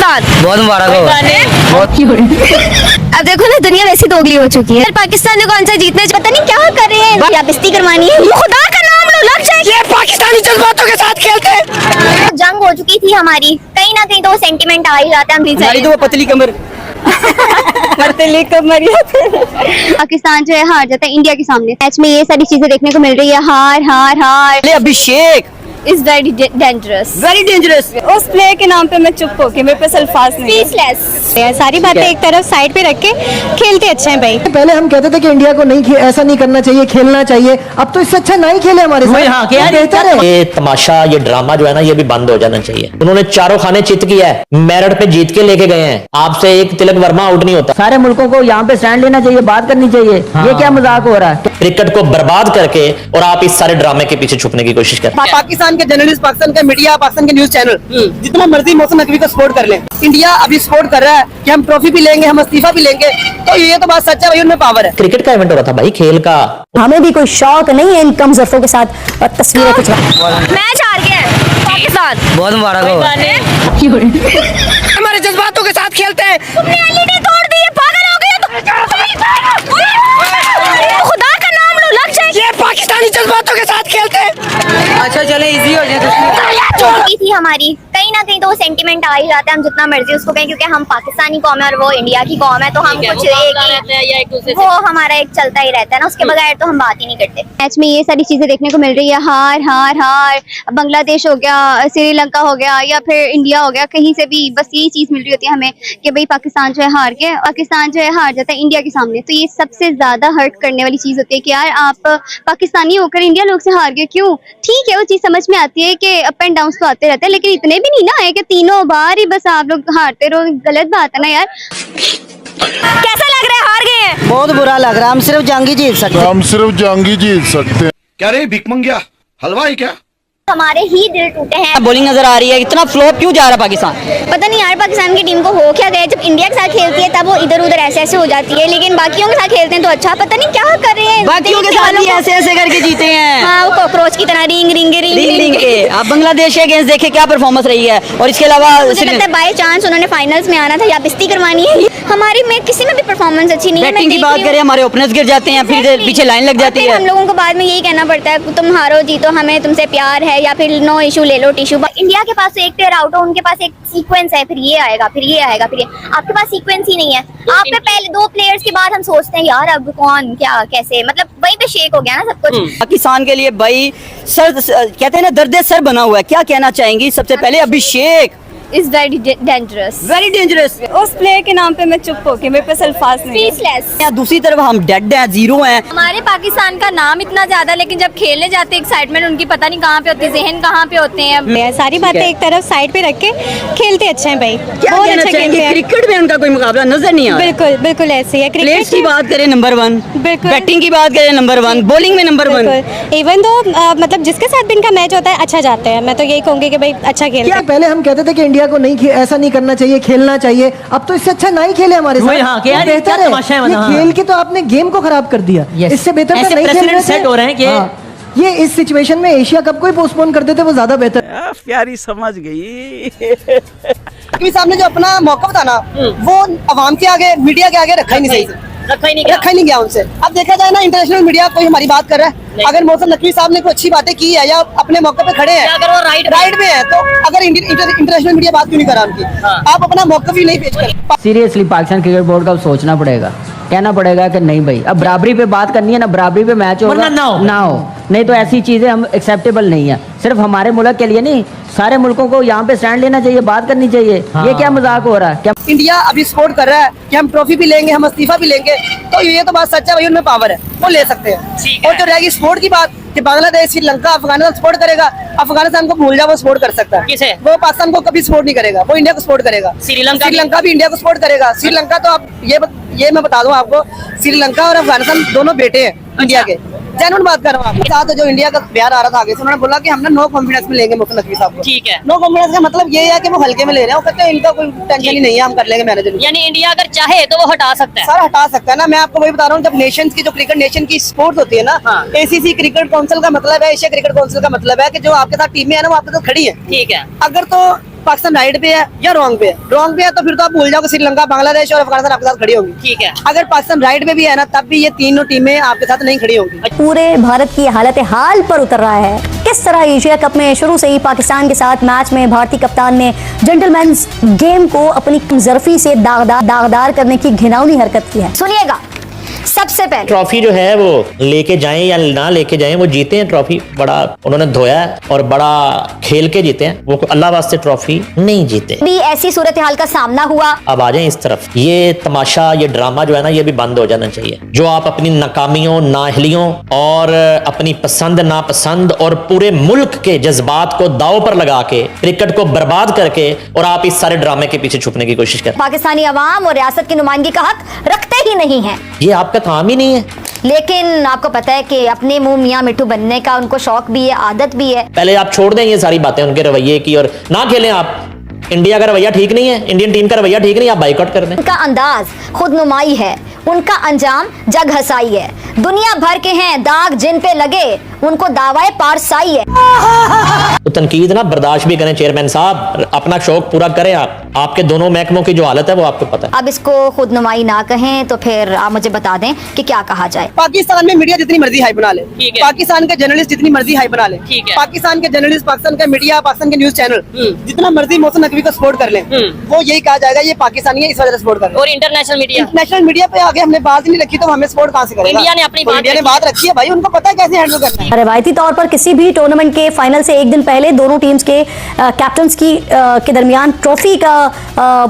पाकिस्तान बहुत मुबारक हो। अब देखो ना, दुनिया वैसी दोगली हो चुकी है। पाकिस्तान ने कौन सा जीतने, पता नहीं क्या कर रहे हैं, या बिस्ती करवानी है। खुदा का नाम लो, लग जाए। ये पाकिस्तानी जज्बातों के साथ खेलते हैं। जंग हो चुकी थी हमारी, कहीं ना कहीं तो सेंटिमेंट आ ही जाता है। हमारी तो वो पतली कमर पाकिस्तान जो है हार जाता है इंडिया के सामने। मैच में ये सारी चीजें देखने को मिल रही है, हार हार हार। Abhishek is very dangerous. Very dangerous. उस प्लेयर के नाम पे मैं चुप हो के, मेरे पास अल्फाज नहीं है। सारी बातें एक तरफ साइड पे रख के खेलते अच्छे हैं भाई। पहले हम कहते थे कि इंडिया को नहीं ऐसा नहीं करना चाहिए, खेलना चाहिए। अब तो इससे अच्छा नहीं खेले हमारे साथ। हाँ, क्या बेहतर है। ये तमाशा, ये ड्रामा जो है ना, ये भी बंद हो जाना चाहिए। उन्होंने चारों खाने चित किया है, मेरिट पे जीत के लेके गए हैं। आपसे एक तिलक वर्मा आउट नहीं होता। सारे मुल्कों को यहाँ पे स्टैंड लेना चाहिए, बात करनी चाहिए। ये क्या मजाक हो रहा है? क्रिकेट को बर्बाद करके और आप इस सारे ड्रामे के पीछे छुपने की कोशिश करते हैं। पाकिस्तान के जर्नलिस्ट, पाकिस्तान का मीडिया, पाकिस्तान के न्यूज चैनल जितना मर्जी मोहसिन नकवी को सपोर्ट कर ले, इंडिया अभी सपोर्ट कर रहा है कि हम ट्रॉफी भी लेंगे, हम इस्तीफा भी लेंगे। तो ये तो बात सच है भाई, उनमें पावर है। क्रिकेट का इवेंट हो रहा था भाई, खेल का। हमें भी कोई शौक नहीं है इन कम ज़र्फ़ों के साथ तस्वीरें खिंचवाने। मैच हार गया है पाकिस्तान। बहुत मुबारक हो। हमारे जज्बातों के साथ खेलते हैं। तुमने एलईडी तोड़ दी है, पागल हो गए तो खुदा का नाम लो, लग जाए। ये पाकिस्तानी जज्बातों के साथ खेलते हैं। अच्छा चले, इजी हो चुकी थी हमारी, कहीं ना कहीं तो सेंटिमेंट आ ही जाता है। हम जितना मर्जी उसको कहें, क्योंकि हम पाकिस्तानी कौम है और वो इंडिया की कौम है, तो हम कुछ एक वो हमारा एक चलता ही रहता है ना, उसके बगैर तो हम बात ही नहीं करते। मैच में ये सारी चीजें देखने को मिल रही है, हार हार हार। बांग्लादेश हो गया, श्रीलंका हो गया, या फिर इंडिया हो गया, कहीं से भी बस यही चीज मिल रही होती है हमें कि भाई पाकिस्तान जो है हार गया, पाकिस्तान जो है हार जाता है इंडिया के सामने। तो ये सबसे ज्यादा हर्ट करने वाली चीज होती है कि यार आप पाकिस्तानी होकर इंडिया लोग से हार गए, क्यों? ठीक है, वो चीज समझ में आती है कि अप एंड डाउन तो आते रहते हैं, लेकिन इतने भी नहीं ना है कि तीनों बार ही बस आप लोग हारते रहो। गलत बात है ना यार। कैसा लग रहा है, हार गए हैं? बहुत बुरा लग रहा है। हम सिर्फ जंग ही जीत सकते हैं। क्या रे भिख मंगिया, हलवा है क्या? हमारे ही दिल टूटे हैं। बॉलिंग नजर आ रही है, इतना फ्लॉप क्यों जा रहा है पाकिस्तान? पता नहीं यार, पाकिस्तान की टीम को हो क्या गया। जब इंडिया के साथ खेलती है तब वो इधर उधर ऐसे ऐसे हो जाती है, लेकिन बाकियों के साथ खेलते हैं तो अच्छा। पता नहीं क्या कर रहे हैं, बाकियों के साथ भी ऐसे ऐसे करके जीते हैं। हाँ, वो कॉकरोच की तरह रिंग रिंग रिंग रिंग के। आप बांग्लादेश के अगेंस्ट देखे क्या परफॉर्मेंस रही है, और इसके अलावा मुझे लगता है बाय चांस उन्होंने फाइनल्स में आना था, या बिस्ती करवानी है। हमारी में किसी में भी परफॉर्मेंस अच्छी नहीं है। बैटिंग की बात करें, हमारे ओपनर्स गिर जाते हैं, फिर पीछे लाइन लग जाती है। हम लोगों को बाद में यही कहना पड़ता है, तुम हारो जीतो हमें तुमसे प्यार है, या फिर नो इशू ले लो टिश्यू। इंडिया के पास तो एक प्लेयर आउट हो, उनके पास एक सीक्वेंस है, फिर ये आएगा, फिर ये आएगा, फिर ये। आपके पास सीक्वेंस ही नहीं है। आप पे पहले दो प्लेयर्स के बाद हम सोचते हैं यार अब कौन क्या कैसे, मतलब वहीं पे शेक हो गया ना सब कुछ। पाकिस्तान के लिए भाई सर कहते हैं ना, दर्द सर बना हुआ है। क्या कहना चाहेंगी? सबसे पहले Abhishek is very dangerous. Very dangerous. उस प्लेयर के नाम पे मैं चुप हो के, मेरे पास अल्फाज नहीं है। दूसरी तरफ हम डेड हैं, जीरो हैं। हमारे पाकिस्तान का नाम इतना ज्यादा, लेकिन जब खेलने जाते एक्साइटमेंट उनकी पता नहीं कहाँ पे होती है, जहन कहाँ पे होते हैं। सारी बातें एक तरफ साइड पे रख के खेलते अच्छे हैं भाई। क्या कहना चाहेंगे? क्रिकेट में उनका कोई मुकाबला नजर नहीं आ रहा। बिल्कुल बिल्कुल ऐसे है। प्लेयर्स की बात करें नंबर 1, बैटिंग की बात करें नंबर 1, बॉलिंग में नंबर 1। इवन तो मतलब जिसके साथ भी इनका मैच होता है अच्छा जाता है। मैं तो यही कहूंगी कि भाई अच्छा खेलते हैं। पहले हम कहते थे कि इंडिया को नहीं ऐसा नहीं करना चाहिए, खेलना चाहिए। अब तो इससे अच्छा नहीं खेले हमारे साथ। हाँ, क्या बेहतर क्या है। तमाशा है, ये हाँ। खेल के तो आपने गेम को खराब कर दिया। इससे बेहतर तो नहीं खेलने से। सेट हो रहे हैं कि ये इस सिचुएशन में एशिया कप को ही पोस्टपोन कर देते वो ज्यादा बेहतर। प्यारी समझ गई। साहब ने जो अपना मौका था ना, वो अवाम के आगे, मीडिया के आगे रखा ही नहीं सही से। रखा ही नहीं गया उनसे। अब देखा जाए ना, इंटरनेशनल मीडिया कोई हमारी बात कर रहा है। अगर मोहसिन नकवी साहब ने कोई अच्छी बातें की है या अपने मौके पे खड़े हैं, अगर वो राइट में है, तो अगर इंटरनेशनल मीडिया बात क्यों नहीं कर रहा उनकी? आप अपना मौका भी नहीं पेश कर। सीरियसली पाकिस्तान क्रिकेट बोर्ड का सोचना पड़ेगा, कहना पड़ेगा कि नहीं भाई, अब बराबरी पे बात करनी है ना, बराबरी पे मैच होगा ना हो, नहीं तो ऐसी चीजें हम एक्सेप्टेबल नहीं है। सिर्फ हमारे मुल्क के लिए नहीं, सारे मुल्कों को यहाँ पे स्टैंड लेना चाहिए, बात करनी चाहिए। ये क्या मजाक हो रहा है? क्या इंडिया अभी सपोर्ट कर रहा है कि हम ट्रॉफी भी लेंगे, हम इस्तीफा भी लेंगे। तो ये तो बात सच है भाई, उनमें पावर है, वो ले सकते हैं। और जो रहेगी सपोर्ट की बात कि बांग्लादेश, श्रीलंका, अफगानिस्तान सपोर्ट करेगा, अफगानिस्तान को भूल जाओ, वो सपोर्ट कर सकता है। किसे? वो पाकिस्तान को कभी सपोर्ट नहीं करेगा, वो इंडिया को सपोर्ट करेगा। श्रीलंका भी इंडिया को सपोर्ट करेगा। श्रीलंका तो आप ये मैं बता दूं आपको, श्रीलंका और अफगानिस्तान दोनों बेटे हैं इंडिया के। जेन्युइन बात कर रहा हूँ आपके साथ। जो इंडिया का प्यार आ रहा था आगे से, उन्होंने बोला कि हम ना नो कॉन्फिडेंस में लेंगे मोहसिन नकवी साहब को। ठीक है। नो कॉन्फिडेंस का मतलब ये है कि वो हल्के में ले रहे हैं। वो कहते हैं इनका कोई टेंशन ही नहीं है, हम कर लेंगे मैनेजर। यानी इंडिया अगर चाहे तो वो हटा सकता है। सर हटा सकता है ना। मैं आपको वही बता रहा हूँ, जब नेशंस की, जो क्रिकेट नेशन की स्पोर्ट्स होती है ना, ACC क्रिकेट काउंसिल का मतलब है, एशिया क्रिकेट काउंसिल का मतलब है कि जो आपके साथ टीमें है ना, वो आपके साथ खड़ी है। ठीक है। अगर तो पाकिस्तान राइट पे है या रॉन्ग पे है तो फिर तो आप भूल जाओ कि श्रीलंका, बांग्लादेश और अफगानिस्तान आपके साथ खड़ी होंगी। ठीक है। अगर पाकिस्तान राइट पे भी है ना, तब भी ये तीनों टीमें आपके साथ नहीं खड़ी होंगी। पूरे भारत की हालत हाल पर उतर रहा है। किस तरह एशिया कप में शुरू से ही पाकिस्तान के साथ मैच में भारतीय कप्तान ने जेंटलमैन्स गेम को अपनी कमजोरी से दागदार करने की घिनौनी हरकत की है। सुनिएगा, सबसे पहले ट्रॉफी जो है वो लेके जाएं या ना लेके जाएं, वो जीते हैं ट्रॉफी, बड़ा उन्होंने धोया है और बड़ा खेल के जीते हैं। वो अल्लाह वास्ते ट्रॉफी नहीं जीते। भी ऐसी सूरत हाल का सामना हुआ। अब आ जाएं इस तरफ, ये तमाशा, ये ड्रामा जो है ना, ये भी बंद हो जाना चाहिए। जो आप अपनी नाकामियों, नाअहलियों और अपनी पसंद नापसंद और पूरे मुल्क के जज्बात को दाव पर लगा के क्रिकेट को बर्बाद करके और आप इस सारे ड्रामे के पीछे छुपने की कोशिश करें। पाकिस्तानी अवाम और रियासत की नुमाइंदगी का हक रखते ही नहीं है। ये आपका काम ही नहीं है। लेकिन आपको पता है कि अपने मुंह मियां मिट्टू बनने का उनको शौक भी है, आदत भी है। पहले आप छोड़ दें ये सारी बातें उनके रवैये की, और ना खेलें आप। इंडिया का रवैया ठीक नहीं है, इंडियन टीम का रवैया ठीक नहीं है, आप बाइकआउट कर दें। उनका अंदाज खुद नुमाई है, उनका अंजाम जग हसाई है। दुनिया भर के हैं दाग जिन पे लगे, उनको दावाए पारसाई है। तो तनकीद ना बर्दाश्त भी करें चेयरमैन साहब, अपना शौक पूरा करें आप। आपके दोनों महकमों की जो हालत है वो आपको पता है। अब इसको खुद नुमाई ना कहें तो फिर आप मुझे बता दें कि क्या कहा जाए। पाकिस्तान में मीडिया जितनी मर्जी हाई बना ले, ठीक है। पाकिस्तान के जर्नलिस्ट जितनी मर्जी हाई बना ले, ठीक है। पाकिस्तान के जर्नलिस्ट, पाकिस्तान का मीडिया, पाकिस्तान के न्यूज चैनल जितना मर्जी मोहसिन नकवी को सपोर्ट कर ले, वो यही कहा जाएगा ये पाकिस्तानी है, इस वजह से सपोर्ट कर रहे हैं। और इंटरनेशनल मीडिया, इंटरनेशनल मीडिया पे आगे हमने बात नहीं रखी तो हमें सपोर्ट कहाँ से करेगा? इंडिया ने अपनी तो इंडिया ने बात रखी है भाई, उनको पता है कैसे हैंडल करना है। रवायती तौर पर किसी भी टूर्नामेंट के फाइनल से एक दिन पहले दोनों टीम्स के कैप्टन्स के दरमियान ट्रॉफी का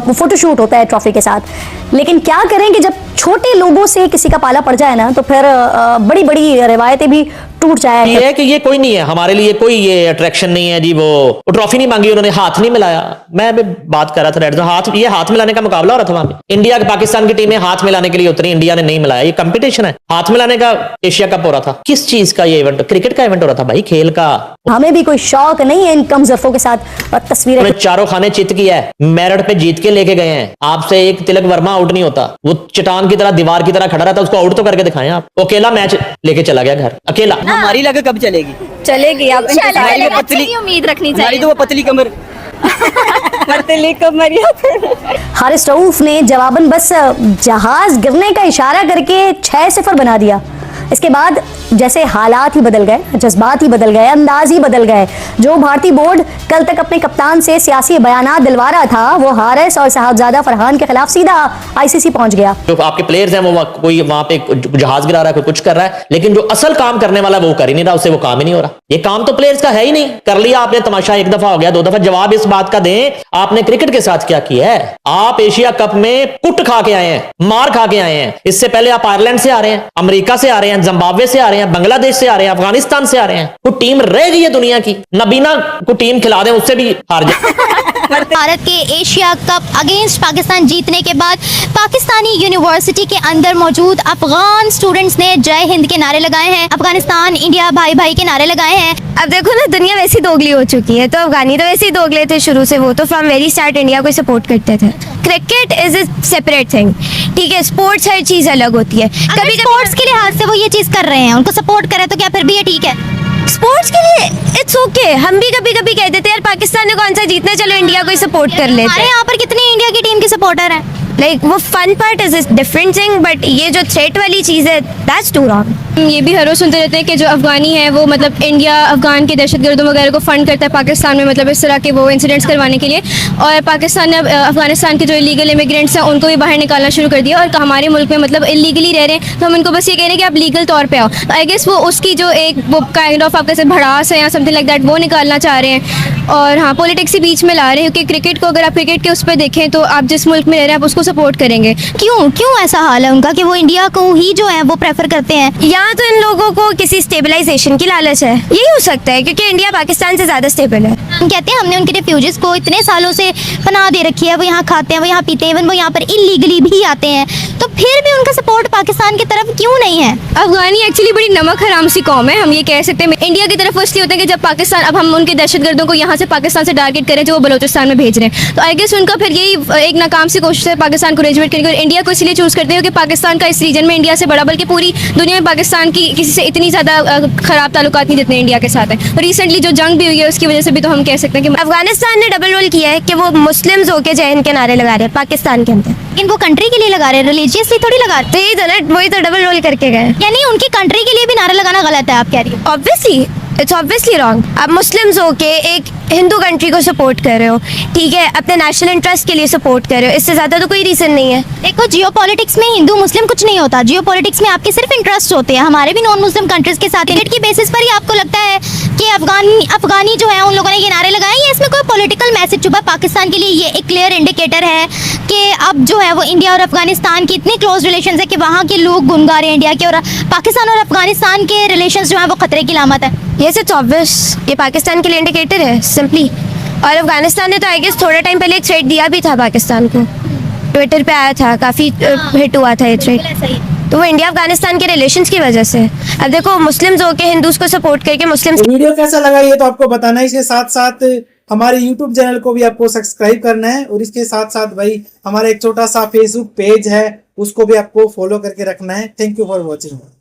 फोटोशूट होता है ट्रॉफी के साथ। लेकिन क्या करें कि जब छोटे लोगों से किसी का पाला पड़ जाए ना, तो फिर बड़ी बड़ी रिवायतें भी टूट जाए। ये है कि ये कोई नहीं है हमारे लिए, कोई ये अट्रैक्शन नहीं है जी। वो ट्रॉफी नहीं मांगी उन्होंने, हाथ नहीं मिलाया। मैं अभी बात कर रहा था रेड, ये हाथ मिलाने का मुकाबला हो रहा था वहां पे। इंडिया के पाकिस्तान की टीमें हाथ मिलाने के लिए उतरी, इंडिया ने नहीं मिलाया। ये कंपटीशन है, हाथ मिलाने का एशिया कप हो रहा था। किस चीज का ये इवेंट? क्रिकेट का इवेंट हो रहा था भाई, खेल का। हमें भी कोई शौक नहीं है इन कम ज़र्फ़ों के साथ तस्वीरें। उन्होंने चारों खाने चित किया है, मेरिट पे जीत के लेके गए हैं। आपसे एक तिलक वर्मा आउट नहीं होता, वो चट्टान की तरह, दीवार की तरह खड़ा रहता, उसको आउट तो करके दिखाएं आप। अकेला मैच लेके चला गया घर, अकेला। हमारी लगे कब चलेगी? चलेगी। आप पतली उम्मीद रखनी हमारी चाहिए। तो वो पतली कमर। पतली कमरिया। हारिस रऊफ ने जवाबन बस जहाज गिरने का इशारा करके 6-0 बना दिया। इसके बाद जैसे हालात ही बदल गए, जज्बात ही बदल गए, अंदाज ही बदल गए। जो भारतीय बोर्ड कल तक अपने कप्तान से सियासी बयानात दिलवा रहा था, वो हारिस और साहबजादा फरहान के खिलाफ सीधा आईसीसी पहुंच गया। जो आपके प्लेयर्स हैं वो कोई वहां पे जहाज गिरा रहा है, कोई कुछ कर रहा है, लेकिन जो असल काम करने वाला वो कर ही नहीं रहा, उससे वो काम ही नहीं हो रहा। ये काम तो प्लेयर्स का है ही नहीं। कर लिया आपने तमाशा, एक दफा हो गया, 2 दफा। जवाब इस बात का दें आपने क्रिकेट के साथ क्या किया है। आप एशिया कप में कुट खा के आए हैं, मार खा के आए हैं। इससे पहले आप आयरलैंड से आ रहे हैं, अमेरिका से आ रहे हैं, जिम्बाब्वे से आ रहे हैं, बांग्लादेश से आ रहे हैं, अफगानिस्तान से आ रहे हैं। कोई टीम रह गई है दुनिया की? नबीना को टीम खिला दें, उससे भी हार जाए। भारत के एशिया कप अगेंस्ट पाकिस्तान जीतने के बाद पाकिस्तानी यूनिवर्सिटी के अंदर मौजूद अफगान स्टूडेंट्स ने जय हिंद के नारे लगाए हैं, अफगानिस्तान इंडिया भाई भाई के नारे लगाए हैं। अब देखो ना, दुनिया वैसी दोगली हो चुकी है, तो अफगानी तो वैसे ही दोगले थे शुरू से। वो तो फ्रॉम वेरी स्टार्ट इंडिया को सपोर्ट करते थे। Cricket is a separate thing, ठीक है। स्पोर्ट्स हर चीज अलग होती है। कभी स्पोर्ट्स के लिहाज से वो ये चीज कर रहे हैं, उनको सपोर्ट करें तो क्या फिर भी ये ठीक है? स्पोर्ट्स के लिए इट्स ओके। हम भी कभी कभी कहते थे यार पाकिस्तान ने कौन सा जीतना, चलो इंडिया को ही सपोर्ट कर लेते हमारे हैं। यहाँ पर कितने इंडिया की टीम के सपोर्टर हैं? लाइक वो fun part is different thing, but ये जो थ्रेट वाली चीज़ है दैट्स टू रॉन्ग। ये भी हर रोज सुनते रहते हैं कि जो अफगानी है वो मतलब इंडिया अफगान के दहशतगर्दों वगैरह को फंड करता है पाकिस्तान में, मतलब इस तरह के वो इंसिडेंट्स करवाने के लिए। और पाकिस्तान ने अफगानिस्तान के जो इलीगल इमिग्रेंट्स हैं उनको भी बाहर निकालना शुरू कर दिया, और हमारे मुल्क में मतलब इलीगली रह रहे हैं, तो हम उनको बस ये कह रहे हैं कि आप लीगल तौर पे आओ। आई गेस वो उसकी जो एक वो काइंड ऑफ आपके से भड़ास है या समथिंग लाइक दैट, वो निकालना चाह रहे हैं। और हाँ, पॉलिटिक्स ही बीच में ला रहे हैं, क्योंकि क्रिकेट को अगर आप क्रिकेट के उस पर देखें तो आप जिस मुल्क में रह रहे हैं आप उसको सपोर्ट करेंगे। क्यों ऐसा हाल है उनका कि वो इंडिया को ही जो है वो प्रेफर करते हैं? या तो इन लोगों को किसी स्टेबलाइजेशन की लालच है, यही हो सकता है, क्योंकि इंडिया पाकिस्तान से ज्यादा स्टेबल है। हम कहते हैं हमने उनके रिफ्यूजीज को इतने सालों से पनाह दे रखी है, वो यहाँ खाते हैं, वो यहाँ पीते हैं, इवन वो यहाँ पर इलीगली भी आते हैं, तो फिर भी उनका सपोर्ट पाकिस्तान की तरफ क्यों नहीं है? अफगानी एक्चुअली बड़ी नमक हराम सी कौम है, हम ये कह सकते हैं। इंडिया की तरफ इसलिए होते हैं कि जब पाकिस्तान, अब हम उनके दहशतगर्दों को यहाँ से पाकिस्तान से टारगेट करें जो वो बलोचिस्तान में भेज रहे हैं, तो आई गेस उनका फिर यही एक नाकाम सी कोशिश है पाकिस्तान को रेजिमेट करने की। और इंडिया को इसलिए चूज़ करते हैं कि पाकिस्तान का इस रीजन में इंडिया से बड़ा, बल्कि पूरी दुनिया में पाकिस्तान की किसी से इतनी ज़्यादा ख़राब ताल्लुकात नहीं जितने इंडिया के साथ है। रिसेंटली जो जंग भी हुई है उसकी वजह से भी तो हम कह सकते हैं कि अफगानिस्तान ने डबल रोल किया है कि वो मुस्लिम्स होके जय हिंद के नारे लगा रहे हैं पाकिस्तान के अंदर, लेकिन वो कंट्री के लिए लगा रहे हैं, रिलीजियसली थोड़ी लगा रहे। तो यही तो ना, वही तो डबल रोल करके गए। यानी उनकी कंट्री के लिए भी नारा लगाना गलत है, आप कह रही हो? Obviously, it's obviously wrong. आप मुस्लिम्स होके एक हिंदू कंट्री को सपोर्ट कर रहे हो, ठीक है, अपने नेशनल इंटरेस्ट के लिए सपोर्ट कर रहे हो, इससे ज्यादा तो कोई रीजन नहीं है। देखो, जियो पॉलिटिक्स में हिंदू मुस्लिम कुछ नहीं होता, जियो पॉलिटिक्स में आपके सिर्फ इंटरेस्ट होते हैं। हमारे भी नॉन मुस्लिम कंट्रीज के साथ मेरिट की बेसिस पर ही आपको लगता है कि अफगानी जो है उन लोगों ने ये नारे लगाए, या इसमें कोई पॉलिटिकल मैसेज छुपा? पाकिस्तान के लिए ये एक क्लियर इंडिकेटर है कि अब जो है वो इंडिया और अफगानिस्तान की इतनी क्लोज रिलेशन है कि वहाँ के लोग गुन गा रहे हैं इंडिया के, और पाकिस्तान और अफगानिस्तान के रिलेशन जो है वो खतरे की लामत है। यस, इट्स ऑब्वियस, ये पाकिस्तान के लिए इंडिकेटर है सिंपली। और अफगानिस्तान ने तो आई गेस थोड़ा टाइम पहले एक थ्रेट दिया भी था पाकिस्तान को, ट्विटर पे आया था, काफ़ी हिट हुआ था ये थ्रेट। तो वो इंडिया अफगानिस्तान के रिलेशंस की वजह से। अब देखो, मुस्लिम्स होके हिंदूज को सपोर्ट करके मुस्लिम्स। वीडियो कैसा लगा ये तो आपको बताना है, इसके साथ साथ हमारे YouTube चैनल को भी आपको सब्सक्राइब करना है, और इसके साथ साथ भाई हमारा एक छोटा सा फेसबुक पेज है उसको भी आपको फॉलो करके रखना है। Thank you for watching.